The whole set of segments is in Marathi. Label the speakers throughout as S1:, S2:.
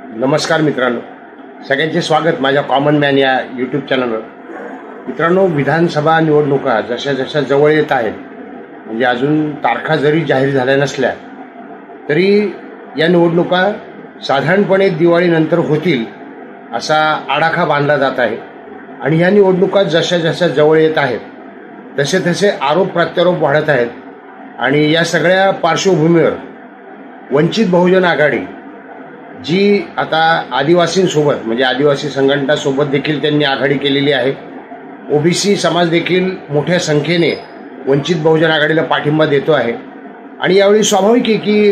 S1: नमस्कार मित्रांनो, सगळ्यांचे स्वागत माझ्या कॉमन मॅन या यूट्यूब चॅनलवर. मित्रांनो, विधानसभा निवडणुका जशा जशा जवळ येत आहेत, म्हणजे अजून तारखा जरी जाहीर झाल्या नसल्या तरी या निवडणुका साधारणपणे दिवाळीनंतर होतील असा आडाखा बांधला जात आहे. आणि या निवडणुका जशा जशा जवळ येत आहेत तसे तसे आरोप प्रत्यारोप वाढत आहेत. आणि या सगळ्या पार्श्वभूमीवर वंचित बहुजन आघाडी जी आता आदिवासींसोबत म्हणजे आदिवासी संघटनांसोबत देखील त्यांनी आघाडी केलेली आहे, ओबीसी समाज देखील मोठ्या संख्येने वंचित बहुजन आघाडीला पाठिंबा देतो आहे. आणि यावेळी स्वाभाविक आहे की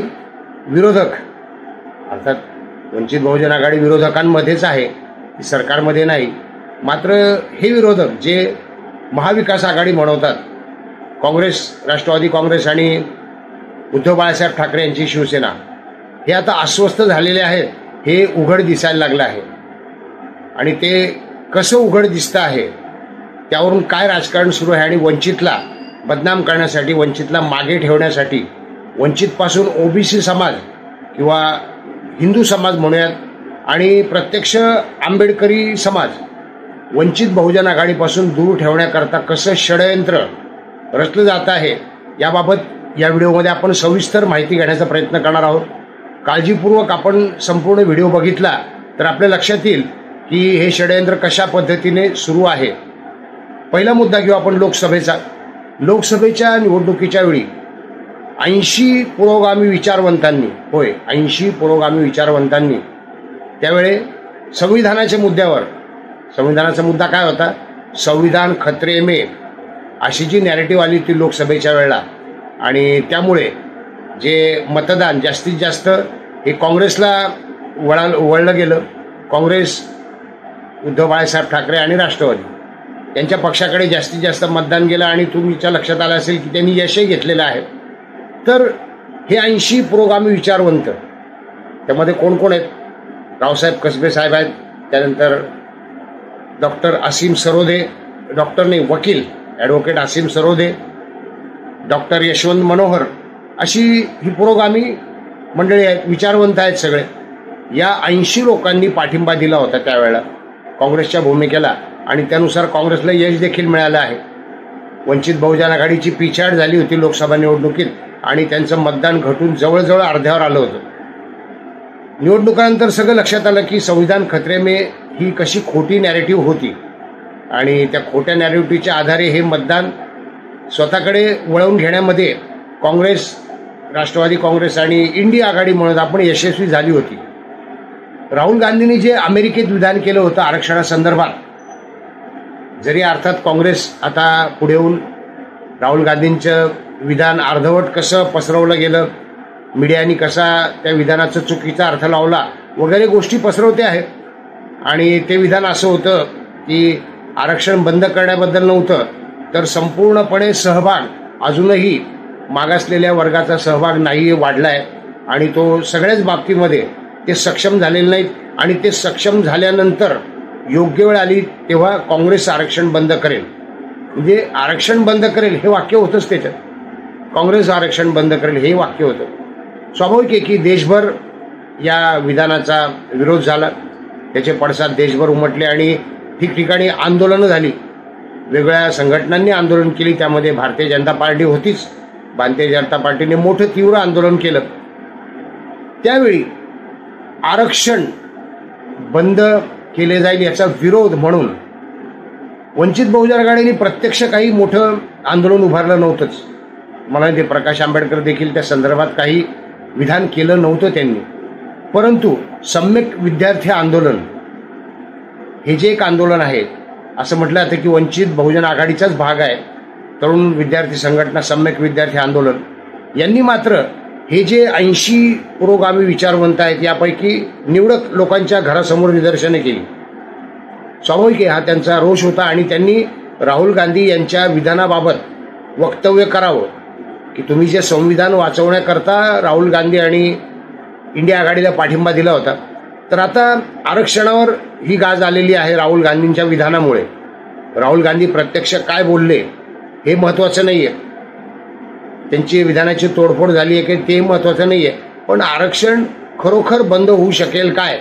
S1: विरोधक अर्थात वंचित बहुजन आघाडी विरोधकांमध्येच आहे, सरकारमध्ये नाही. मात्र हे विरोधक जे महाविकास आघाडी म्हणवतात, काँग्रेस, राष्ट्रवादी काँग्रेस आणि उद्धव बाळासाहेब ठाकरे यांची शिवसेना, हे आता अस्वस्थ झालेले आहेत. हे उघड दिसायला लागलं आहे. आणि ते कसं उघड दिसतं आहे त्यावरून काय राजकारण सुरू आहे. आणि वंचितला बदनाम करण्यासाठी, वंचितला मागे ठेवण्यासाठी, वंचितपासून ओबीसी समाज किंवा हिंदू समाज म्हणूयात आणि प्रत्यक्ष आंबेडकरी समाज वंचित बहुजन आघाडीपासून दूर ठेवण्याकरता कसं षडयंत्र रचलं जात आहे याबाबत या व्हिडिओमध्ये आपण सविस्तर माहिती घेण्याचा प्रयत्न करणार आहोत. काळजीपूर्वक आपण संपूर्ण व्हिडिओ बघितला तर आपल्या लक्षात येईल की हे षडयंत्र कशा पद्धतीने सुरू आहे. पहिला मुद्दा घेऊ आपण लोकसभेचा. लोकसभेच्या निवडणुकीच्या वेळी 80 पुरोगामी विचारवंतांनी, होय 80 पुरोगामी विचारवंतांनी त्यावेळे संविधानाच्या मुद्द्यावर, संविधानाचा मुद्दा काय होता, संविधान खतरे में, अशी जी नॅरेटिव्ह आली ती लोकसभेच्या वेळेला. आणि त्यामुळे जे मतदान जास्तीत जास्त हे काँग्रेसला वळलं गेलं. काँग्रेस, उद्धव बाळासाहेब ठाकरे आणि राष्ट्रवादी यांच्या पक्षाकडे जास्तीत जास्त मतदान गेलं. आणि तुमच्या लक्षात आलं असेल की त्यांनी यशही घेतलेलं आहे. तर हे 80 पुरोगामी विचारवंत, त्यामध्ये कोण कोण आहेत? रावसाहेब कसबे साहेब आहेत, त्यानंतर डॉक्टर असीम सरोदे, डॉक्टर नाही वकील ॲडव्होकेट असीम सरोदे, डॉक्टर यशवंत मनोहर, अशी ही पुरोगामी मंडळी आहेत, विचारवंत आहेत सगळे. या 80 लोकांनी पाठिंबा दिला होता त्यावेळेला काँग्रेसच्या भूमिकेला. आणि त्यानुसार काँग्रेसला यश देखील मिळालं आहे. वंचित बहुजन आघाडीची पिछाड झाली होती लोकसभा निवडणुकीत आणि त्यांचं मतदान घटून जवळजवळ अर्ध्यावर आलं होतं. निवडणुकानंतर सगळं लक्षात आलं की संविधान खतरे में ही कशी खोटी नॅरेटिव्ह होती. आणि त्या खोट्या नॅरेटिव्हच्या आधारे हे मतदान स्वतःकडे वळवून घेण्यामध्ये काँग्रेस, राष्ट्रवादी काँग्रेस आणि इंडिया आघाडी म्हणून आपण यशस्वी झाली होती. राहुल गांधींनी जे अमेरिकेत विधान केलं होतं आरक्षणासंदर्भात, जरी अर्थात काँग्रेस आता पुढे येऊन राहुल गांधींचं विधान अर्धवट कसं पसरवलं गेलं, मीडियानी कसा त्या विधानाचा चुकीचा अर्थ लावला वगैरे गोष्टी पसरवते आहेत. आणि ते विधान असं होतं की आरक्षण बंद करण्याबद्दल नव्हतं, तर संपूर्णपणे सहभाग, अजूनही मागासलेल्या वर्गाचा सहभाग नाही वाढला आहे. आणि तो सगळ्याच बाबतीमध्ये ते सक्षम झालेले नाहीत. आणि ते सक्षम झाल्यानंतर योग्य वेळ आली तेव्हा काँग्रेस आरक्षण बंद करेल, म्हणजे आरक्षण बंद करेल हे वाक्य होतंच त्याच्यात. काँग्रेस आरक्षण बंद करेल हे वाक्य होतं. स्वाभाविक आहे की देशभर या विधानाचा विरोध झाला, त्याचे पडसाद देशभर उमटले आणि ठिकठिकाणी आंदोलनं झाली. वेगवेगळ्या संघटनांनी आंदोलन केली, त्यामध्ये भारतीय जनता पार्टी होतीच. भारतीय जनता पार्टीने मोठं तीव्र आंदोलन केलं. त्यावेळी आरक्षण बंद केले जाईल याचा विरोध म्हणून वंचित बहुजन आघाडीने प्रत्यक्ष काही मोठं आंदोलन उभारलं नव्हतंच. मला ते प्रकाश आंबेडकर देखील त्या संदर्भात काही विधान केलं नव्हतं त्यांनी. परंतु सम्यक विद्यार्थी आंदोलन हे जे एक आंदोलन आहे, असं म्हटलं जातं की वंचित बहुजन आघाडीचाच भाग आहे तरुण विद्यार्थी संघटना सम्यक विद्यार्थी आंदोलन, यांनी मात्र हे जे 80 पुरोगामी विचारवंत आहेत यापैकी निवडक लोकांच्या घरासमोर निदर्शने केली. स्वाभाविक आहे, हा त्यांचा रोष होता. आणि त्यांनी राहुल गांधी यांच्या विधानाबाबत वक्तव्य करावं की तुम्ही जे संविधान वाचवण्याकरता राहुल गांधी आणि इंडिया आघाडीला पाठिंबा दिला होता, तर आता आरक्षणावर ही गाज आलेली आहे राहुल गांधींच्या विधानामुळे. राहुल गांधी प्रत्यक्ष काय बोलले हे महत्त्वाचं नाही आहे, त्यांची विधानाची तोडफोड झाली आहे की ते महत्त्वाचं नाही आहे, पण आरक्षण खरोखर बंद होऊ शकेल काय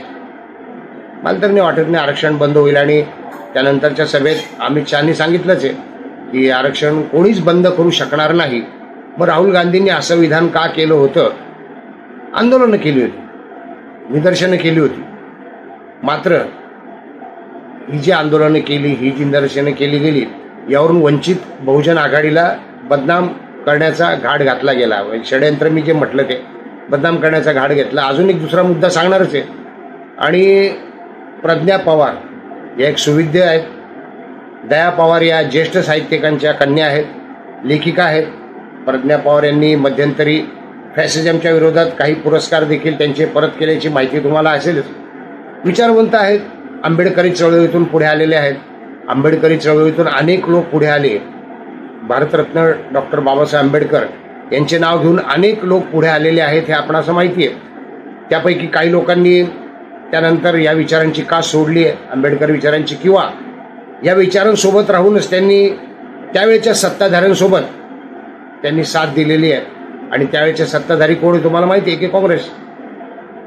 S1: मला तर नाही वाटत नाही आरक्षण बंद होईल. आणि त्यानंतरच्या सभेत अमित शहानी सांगितलंच आहे की आरक्षण कोणीच बंद करू शकणार नाही. मग राहुल गांधींनी असं विधान का केलं होतं? आंदोलनं केली होती, निदर्शनं केली होती. मात्र ही जी आंदोलनं केली, ही जी निदर्शनं केली गेली, यावरून वंचित बहुजन आघाडीला बदनाम करण्याचा घाट घातला गेला. षडयंत्र मी जे म्हटलं ते बदनाम करण्याचा घाट घेतला. अजून एक दुसरा मुद्दा सांगणारच आहे. आणि प्रज्ञा पवार या एक सुविद्य आहेत. दया पवार या ज्येष्ठ साहित्यिकांच्या कन्या आहेत, लेखिका आहेत. प्रज्ञा पवार यांनी मध्यंतरी फॅसिझमच्या विरोधात काही पुरस्कार देखील त्यांचे परत केल्याची माहिती तुम्हाला असेलच. विचारवंत आहेत, आंबेडकरी चळवळीतून पुढे आलेले आहेत. आंबेडकरी चळवळीतून अनेक लोक पुढे आले. भारतरत्न डॉक्टर बाबासाहेब आंबेडकर यांचे नाव घेऊन अनेक लोक पुढे आलेले आहेत, हे आपणास माहिती आहे. त्यापैकी काही लोकांनी त्यानंतर या विचारांची का सोडली आहे, आंबेडकर विचारांची, किंवा या विचारांसोबत राहूनच त्यांनी त्यावेळच्या सत्ताधाऱ्यांसोबत त्यांनी साथ दिलेली आहे. आणि त्यावेळेचे सत्ताधारी कोण आहे तुम्हाला माहिती आहे की काँग्रेस.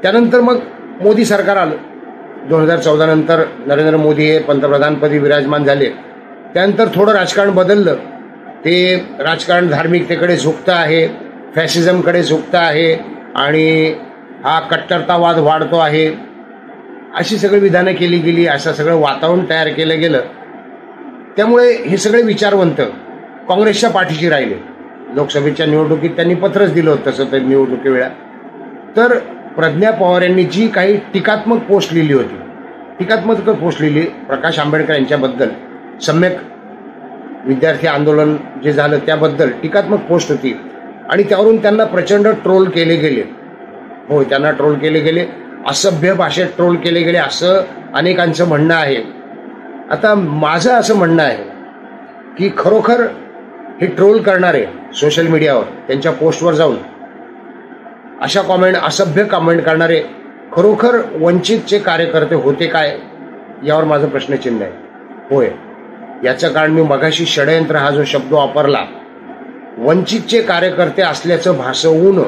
S1: त्यानंतर मग मोदी सरकार आलं. 2014 नंतर नरेंद्र मोदी हे पंतप्रधानपदी विराजमान झाले. त्यानंतर थोडं राजकारण बदललं. ते राजकारण धार्मिकतेकडे झुकतं आहे, फॅसिझमकडे झुकतं आहे आणि हा कट्टरतावाद वाढतो आहे, अशी सगळी विधानं केली गेली. असं सगळं वातावरण तयार केलं गेलं. त्यामुळे हे सगळे विचारवंत काँग्रेसच्या पाठीशी राहिले. लोकसभेच्या निवडणुकीत त्यांनी पत्रच दिलं होतं तसं तर निवडणुकीवेळा. तर प्रज्ञा पवार यांनी जी काही टीकात्मक पोस्ट लिहिली होती, टीकात्मक पोस्ट लिहिली प्रकाश आंबेडकर यांच्याबद्दल, सम्यक विद्यार्थी आंदोलन जे झालं त्याबद्दल टीकात्मक पोस्ट होती. आणि त्यावरून त्यांना प्रचंड ट्रोल केले गेले. हो, त्यांना ट्रोल केले गेले, असभ्य भाषेत ट्रोल केले गेले, असं अनेकांचं म्हणणं आहे. आता माझं असं म्हणणं आहे की खरोखर हे ट्रोल करणारे सोशल मीडियावर त्यांच्या पोस्टवर जाऊन अशा कॉमेंट, असभ्य कॉमेंट करणारे खरोखर वंचितचे कार्यकर्ते होते काय, यावर माझं प्रश्नचिन्ह आहे. होय, याचं कारण मी मगाशी षडयंत्र हा जो शब्द वापरला, वंचितचे कार्यकर्ते असल्याचं भासवून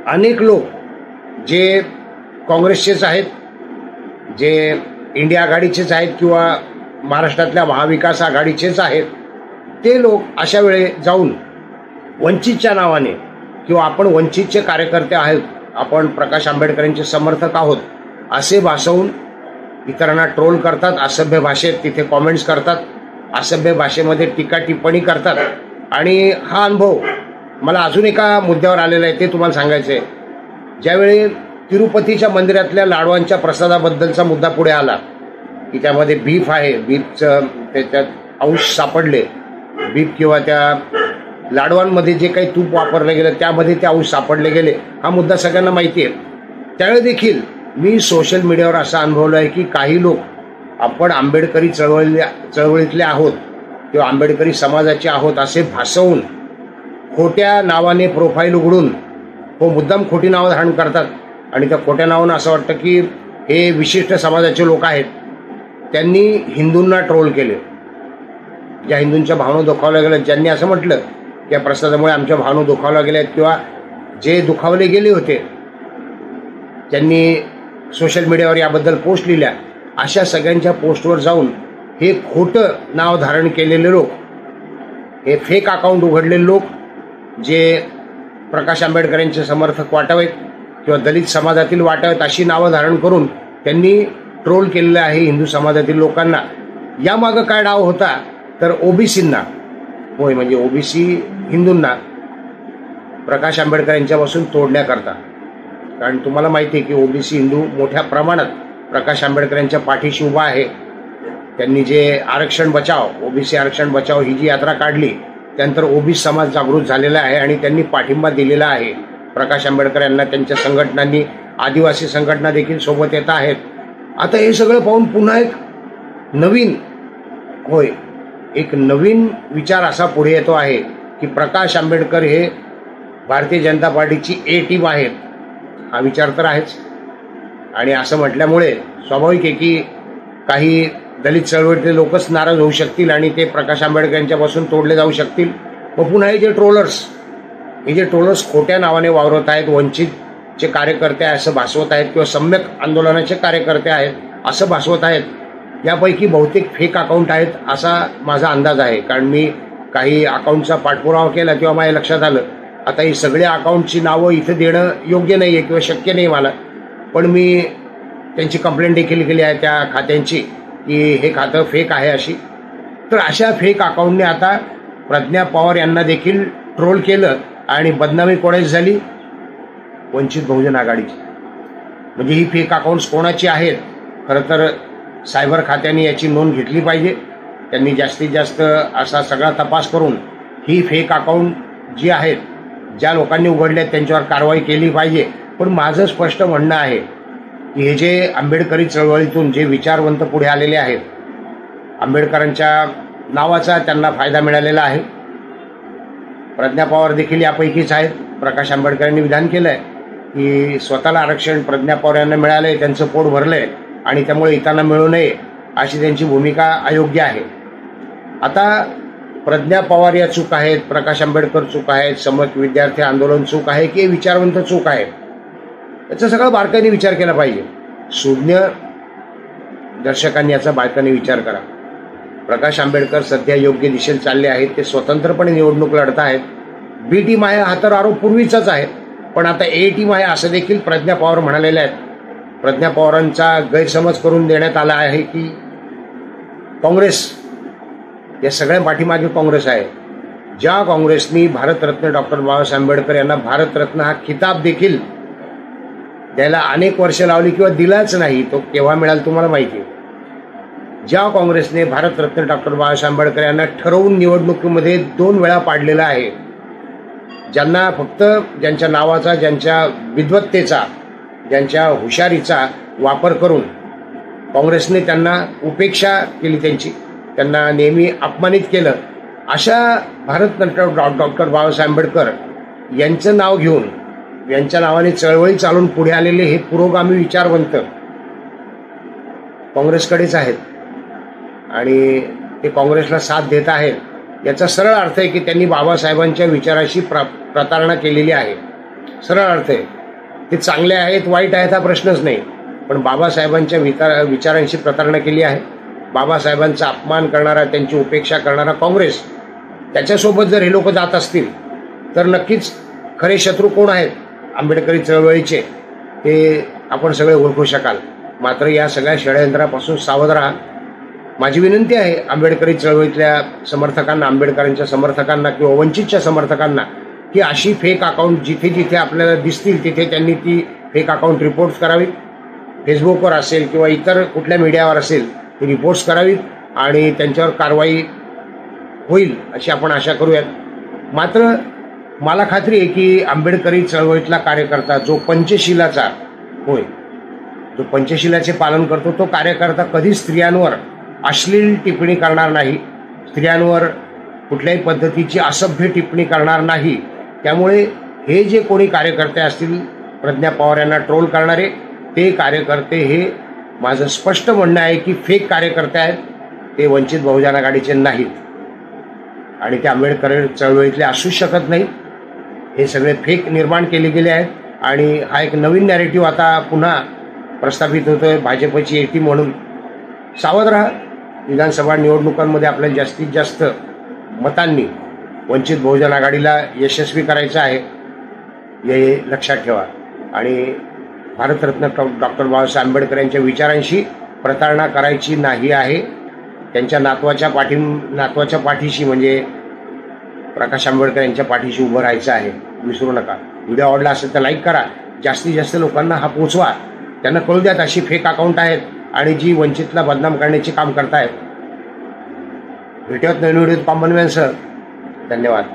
S1: अनेक लोक जे काँग्रेसचेच आहेत, जे इंडिया आघाडीचेच आहेत किंवा महाराष्ट्रातल्या महाविकास आघाडीचेच आहेत, ते लोक अशा वेळी जाऊन वंचितच्या नावाने किंवा आपण वंचितचे कार्यकर्ते आहेत, आपण प्रकाश आंबेडकरांचे समर्थक आहोत असे भासवून इतरांना ट्रोल करतात, असभ्य भाषेत तिथे कॉमेंट्स करतात, असभ्य भाषेमध्ये टीका टिप्पणी करतात. आणि हा अनुभव मला अजून एका मुद्द्यावर आलेला आहे, ते तुम्हाला सांगायचं आहे. ज्यावेळी तिरुपतीच्या मंदिरातल्या लाडवांच्या प्रसादाबद्दलचा मुद्दा पुढे आला की त्यामध्ये बीफ आहे, बीफचं त्याच्यात अंश सापडले, बीफ किंवा त्या लाडवांमध्ये जे काही तूप वापरलं गेलं त्यामध्ये ते अंश सापडले गेले, हा मुद्दा सगळ्यांना माहिती आहे. त्यावेळी देखील मी सोशल मीडियावर असं अनुभवलं आहे की काही लोक आपण आंबेडकरी चळवळीतले आहोत किंवा आंबेडकरी समाजाचे आहोत असे भासवून खोट्या नावाने प्रोफाईल उघडून हो मुद्दाम खोटी नावं धारण करतात. आणि त्या खोट्या नावानं असं वाटतं की हे विशिष्ट समाजाचे लोक आहेत, त्यांनी हिंदूंना ट्रोल केले, ज्या हिंदूंच्या भावना दुखावल्या गेल्या, ज्यांनी असं म्हटलं की या प्रसादामुळे आमच्या भावना दुखावल्या गेल्या आहेत किंवा जे दुखावले गेले होते त्यांनी सोशल मीडियावर याबद्दल पोस्ट लिहिल्या, अशा सगळ्यांच्या पोस्टवर जाऊन हे खोटं नाव धारण केलेले लोक, हे फेक अकाउंट उघडलेले लोक, जे प्रकाश आंबेडकरांचे समर्थक वाटावेत किंवा दलित समाजातील वाटावेत अशी नावं धारण करून त्यांनी ट्रोल केलेलं आहे हिंदू समाजातील लोकांना. यामागं काय डाव होता तर ओबीसींना, होय म्हणजे ओबीसी हिंदूंना प्रकाश आंबेडकर यांच्यापासून तोडण्याकरता. कारण तुम्हाला माहिती आहे की ओबीसी हिंदू मोठ्या प्रमाणात प्रकाश आंबेडकर यांच्या पाठीशी उभा आहे. त्यांनी जे आरक्षण बचाव, ओबीसी आरक्षण बचाव ही जी यात्रा काढली त्यानंतर ओबीसी समाज जागृत झालेला आहे आणि त्यांनी पाठिंबा दिलेला आहे प्रकाश आंबेडकर यांना. त्यांच्या संघटनांनी, आदिवासी संघटना देखील सोबत येत आहेत. आता हे सगळं पाहून पुन्हा एक नवीन, होय एक नवीन विचार असा पुढे येतो आहे की प्रकाश आंबेडकर हे भारतीय जनता पार्टीची ए टीम आहेत. हा विचार तर आहेच. आणि असं म्हटल्यामुळे स्वाभाविक आहे की काही दलित चळवळीतले लोकच नाराज होऊ शकतील आणि ते प्रकाश आंबेडकर यांच्यापासून तोडले जाऊ शकतील. व पुन्हा हे जे ट्रोलर्स खोट्या नावाने वावरत आहेत, वंचित चे कार्यकर्ते असं भासवत आहेत किंवा सम्यक आंदोलनाचे कार्यकर्ते आहेत असं भासवत आहेत. यापैकी बहुतेक फेक अकाउंट आहेत असा माझा अंदाज आहे. कारण मी काही अकाउंटचा पाठपुरावा केला तेव्हा माझ्या लक्षात आलं आता ही सगळ्या अकाउंटची नावं इथं देणं योग्य नाही आहे किंवा शक्य नाही मला. पण मी त्यांची कंप्लेंट देखील केली आहे त्या खात्यांची की हे खातं फेक आहे अशी. तर अशा फेक अकाउंटने आता प्रज्ञा पवार यांना देखील ट्रोल केलं आणि बदनामी कोणाची झाली? वंचित बहुजन आघाडीची. म्हणजे ही फेक अकाउंट्स कोणाची आहेत? खरं तर सायबर खात्याने याची नोंद घेतली पाहिजे. त्यांनी जास्तीत जास्त असा सगळा तपास करून ही फेक अकाउंट जी आहेत ज्या लोकांनी उघडले त्यांच्यावर कारवाई केली पाहिजे. पण माझं स्पष्ट म्हणणं आहे की हे जे आंबेडकरी चळवळीतून जे विचारवंत पुढे आलेले आहेत, आंबेडकरांच्या नावाचा त्यांना फायदा मिळालेला आहे. प्रज्ञा पवार देखील यापैकीच आहेत. प्रकाश आंबेडकरांनी विधान केलं आहे की स्वतःला आरक्षण प्रज्ञा पवार यांना मिळालं आहे, त्यांचं पोट भरलं आहे आणि त्यामुळे इतरांना मिळू नये अशी त्यांची भूमिका अयोग्य आहे. आता प्रज्ञा पवार या चूक आहेत, प्रकाश आंबेडकर चूक आहेत, समक विद्यार्थी आंदोलन चूक आहे की विचारवंत चूक आहे? याचा सगळा बारकाईने विचार केला पाहिजे. सुज्ञ दर्शकांनी याचा बारकाईने विचार करा. प्रकाश आंबेडकर सध्या योग्य दिशेने चालले आहेत. ते स्वतंत्रपणे निवडणूक लढत आहेत. बी टीम आहे हा तर आरोप पूर्वीचाच आहे, पण आता ए टीम आहे असं देखील प्रज्ञा पवार म्हणालेले आहेत. प्रज्ञा पवारांचा गैरसमज करून देण्यात आला आहे की काँग्रेस या सगळ्या पाठीमागे काँग्रेस आहे. ज्या काँग्रेसनी भारतरत्न डॉक्टर बाबासाहेब आंबेडकर यांना भारतरत्न हा खिताब देखील द्यायला अनेक वर्ष लावली किंवा दिलाच नाही, तो केव्हा मिळाला तुम्हाला माहिती आहे. ज्या काँग्रेसने भारतरत्न डॉक्टर बाबासाहेब आंबेडकर यांना ठरवून निवडणुकीमध्ये 2 वेळा पाडलेला आहे, ज्यांना फक्त ज्यांच्या नावाचा, ज्यांच्या विद्वत्तेचा, ज्यांच्या हुशारीचा वापर करून काँग्रेसने त्यांना उपेक्षा केली, त्यांना नेहमी अपमानित केलं, अशा भारतरत्न डॉक्टर बाबासाहेब आंबेडकर यांचं नाव घेऊन यांच्या नावाने चळवळी चालून पुढे आलेले हे पुरोगामी विचारवंत काँग्रेसकडेच आहेत आणि ते काँग्रेसला साथ देत आहेत. याचा सरळ अर्थ आहे की त्यांनी बाबासाहेबांच्या विचाराशी प्रतारणा केलेली आहे. सरळ अर्थ आहे. ते चांगले आहेत वाईट आहेत हा प्रश्नच नाही, पण बाबासाहेबांच्या विचारांशी प्रतारणा केली आहे. बाबासाहेबांचा अपमान करणारा, त्यांची उपेक्षा करणारा काँग्रेस, त्याच्यासोबत जर हे लोक जात असतील तर नक्कीच खरे शत्रू कोण आहेत आंबेडकरी चळवळीचे ते आपण सगळे ओळखू शकाल. मात्र या सगळ्या षडयंत्रापासून सावध राहा. माझी विनंती आहे आंबेडकरी चळवळीतल्या समर्थकांना, आंबेडकरांच्या समर्थकांना किंवा वंचितच्या समर्थकांना की अशी फेक अकाउंट जिथे जिथे आपल्याला दिसतील तिथे त्यांनी ती फेक अकाउंट रिपोर्ट्स करावीत. फेसबुकवर असेल किंवा इतर कुठल्या मीडियावर असेल ती रिपोर्ट्स करावीत आणि त्यांच्यावर कारवाई होईल अशी आपण आशा करूयात. मात्र मला खात्री आहे की आंबेडकरी चळवळीतला कार्यकर्ता जो पंचशिलाचा होय, जो पंचशिलाचे पालन करतो, तो कार्यकर्ता कधी स्त्रियांवर अश्लील टिप्पणी करणार नाही, स्त्रियांवर कुठल्याही पद्धतीची असभ्य टिप्पणी करणार नाही. त्यामुळे हे जे कोणी कार्यकर्ते असतील प्रज्ञा पवार यांना ट्रोल करणारे, ते कार्यकर्ते हे माझं स्पष्ट म्हणणं आहे की फेक कार्यकर्ते आहेत. ते वंचित बहुजन आघाडीचे नाहीत आणि ते आंबेडकर चळवळीतले असूच शकत नाहीत. हे सगळे फेक निर्माण केले गेले आहेत आणि हा एक नवीन नॅरेटिव्ह आता पुन्हा प्रस्थापित होतोय भाजपची एटी म्हणून. सावध राहा. विधानसभा निवडणुकांमध्ये आपल्याला जास्तीत जास्त मतांनी वंचित बहुजन आघाडीला यशस्वी करायचं आहे हे लक्षात ठेवा आणि भारतरत्न डॉक्टर बाबासाहेब आंबेडकर यांच्या विचारांशी प्रतारणा करायची नाही आहे. त्यांच्या नातवाच्या पाठीशी म्हणजे प्रकाश आंबेडकर यांच्या पाठीशी उभं राहायचं आहे. विसरू नका. व्हिडिओ आवडला असेल तर लाईक करा. जास्तीत जास्त लोकांना हा पोचवा. त्यांना कळू द्यात अशी फेक अकाउंट आहेत आणि जी वंचितला बदनाम करण्याचे काम करतायत. भेटूयात नवीन व्हिडिओत कॉमन मॅनसह. धन्यवाद.